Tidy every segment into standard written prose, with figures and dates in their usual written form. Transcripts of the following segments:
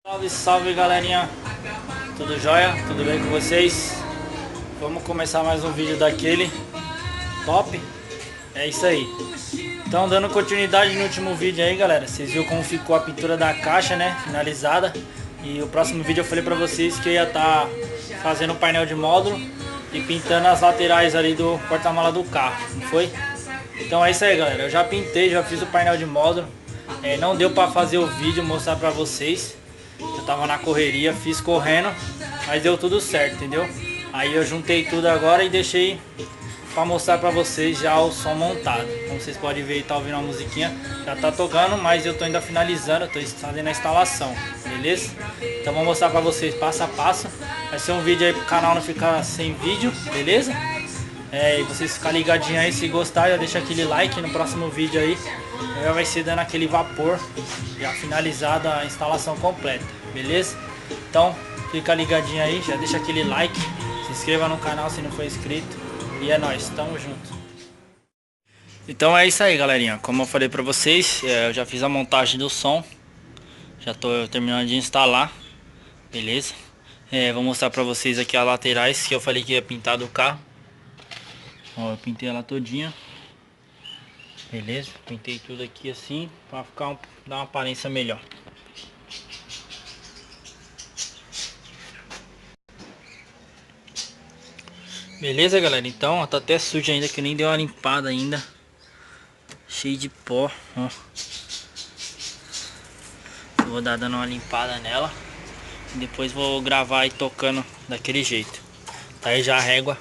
Salve, salve galerinha, tudo jóia? Tudo bem com vocês? Vamos começar mais um vídeo daquele top. É isso aí. Então, dando continuidade no último vídeo aí, galera, vocês viram como ficou a pintura da caixa, né, finalizada. E o próximo vídeo eu falei pra vocês que eu ia estar fazendo o painel de módulo e pintando as laterais ali do porta-mala do carro, não foi? Então é isso aí, galera, eu já pintei, já fiz o painel de módulo. Não deu pra fazer o vídeo, mostrar pra vocês. Eu tava na correria, fiz correndo, mas deu tudo certo, entendeu? Aí eu juntei tudo agora e deixei pra mostrar pra vocês já o som montado. Como vocês podem ver, tá ouvindo a musiquinha, já tá tocando, mas eu tô ainda finalizando, eu tô fazendo a instalação, beleza? Então vou mostrar pra vocês passo a passo. Vai ser um vídeo aí pro canal não ficar sem vídeo, beleza? E vocês ficarem ligadinhos aí, se gostar, já deixa aquele like. No próximo vídeo aí já vai ser dando aquele vapor, já finalizada a instalação completa, beleza? Então fica ligadinho aí, já deixa aquele like, se inscreva no canal se não for inscrito. E é nóis, tamo junto. Então é isso aí, galerinha. Como eu falei pra vocês, eu já fiz a montagem do som, já tô terminando de instalar, beleza? Vou mostrar pra vocês aqui as laterais que eu falei que ia pintar do carro. Ó, eu pintei ela todinha, beleza? Pintei tudo aqui assim pra ficar dar uma aparência melhor. Beleza, galera? Então, ó, tá até sujo ainda, que nem deu uma limpada ainda. Cheio de pó, ó. Eu vou dar dando uma limpada nela e depois vou gravar aí tocando daquele jeito. Tá aí já a régua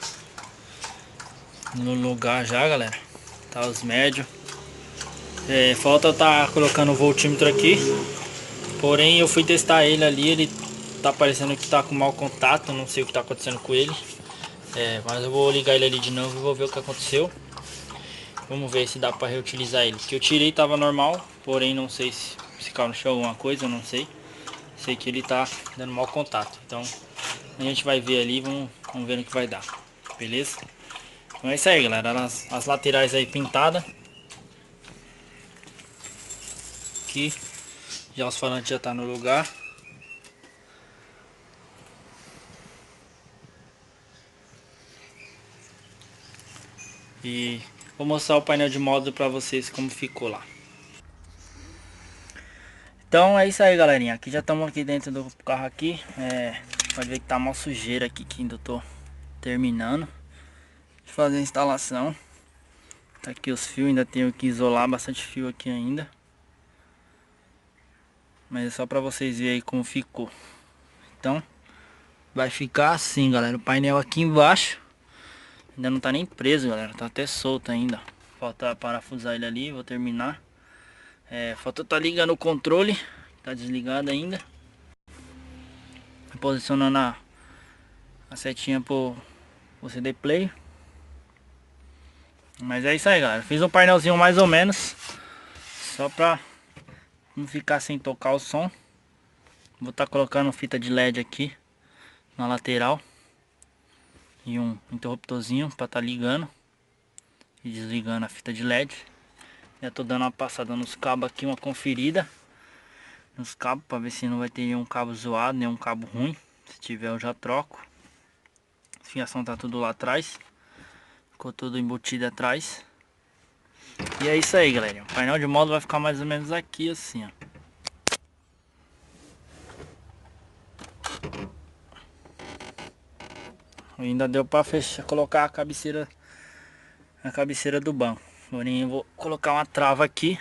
no lugar já, galera. Tá os médios. Falta eu tá colocando o voltímetro aqui. Porém eu fui testar ele ali, ele tá parecendo que tá com mau contato, não sei o que tá acontecendo com ele. Mas eu vou ligar ele ali de novo e vou ver o que aconteceu. Vamos ver se dá pra reutilizar ele. Que eu tirei tava normal, porém não sei se caiu no chão alguma coisa, eu não sei. Sei que ele tá dando mau contato. Então a gente vai ver ali, vamos ver no que vai dar. Beleza? Então é isso aí, galera. As laterais aí pintadas. Aqui já os falantes já tá no lugar. E vou mostrar o painel de módulo pra vocês como ficou lá. Então é isso aí, galerinha. Aqui já estamos aqui dentro do carro aqui. Pode ver que tá mal sujeira aqui, que ainda eu tô terminando de fazer a instalação. Tá aqui os fios, ainda tenho que isolar bastante fio aqui ainda. Mas é só pra vocês verem aí como ficou. Então vai ficar assim, galera. O painel aqui embaixo ainda não tá nem preso, galera. Tá até solto ainda. Falta parafusar ele ali, vou terminar. Falta tá ligando o controle, tá desligado ainda. Posicionando a setinha pro CD play. Mas é isso aí, galera. Fiz um painelzinho mais ou menos, só pra não ficar sem tocar o som. Vou estar colocando fita de LED aqui na lateral e um interruptorzinho para estar ligando e desligando a fita de LED. Já tô dando uma passada nos cabos aqui, uma conferida nos cabos para ver se não vai ter nenhum cabo zoado, nenhum cabo ruim. Se tiver eu já troco. A fiação tá tudo lá atrás, ficou tudo embutido atrás. E é isso aí, galera. O painel de módulo vai ficar mais ou menos aqui assim, ó. Ainda deu para fechar, colocar a cabeceira do banco. Porém eu vou colocar uma trava aqui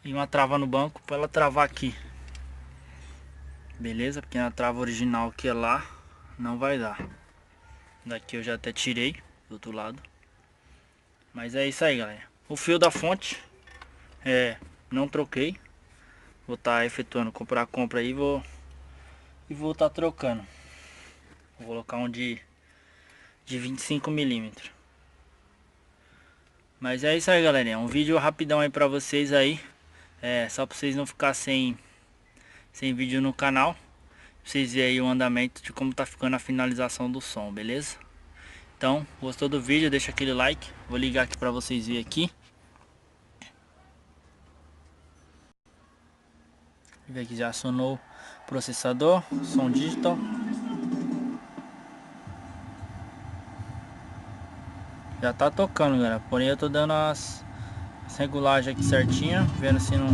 e uma trava no banco para ela travar aqui. Beleza? Porque na trava original que é lá não vai dar. Daqui eu já até tirei do outro lado. Mas é isso aí, galera. O fio da fonte não troquei. Vou estar efetuando compra aí e vou estar trocando. Vou colocar um de 25 milímetros. Mas é isso aí, galerinha. Um vídeo rapidão aí pra vocês aí. Só pra vocês não ficar sem vídeo no canal. Pra vocês verem aí o andamento de como tá ficando a finalização do som, beleza? Então, gostou do vídeo, deixa aquele like. Vou ligar aqui pra vocês verem aqui. Ver aqui, já acionou o processador, som digital. Já tá tocando, galera. Porém eu tô dando as regulagens aqui certinho, vendo se não...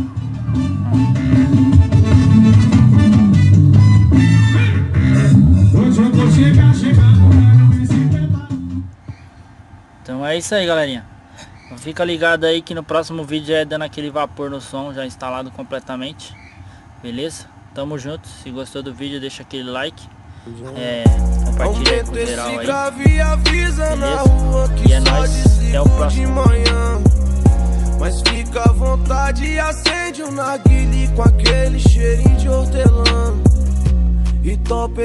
Então é isso aí, galerinha. Fica ligado aí que no próximo vídeo é dando aquele vapor no som, já instalado completamente. Beleza? Tamo junto. Se gostou do vídeo, deixa aquele like. Compartilha aí com geral aí. Beleza? E é nóis. Até o próximo vídeo. Mas fica à vontade e acende um narguile com aquele cheirinho de hortelã. E top.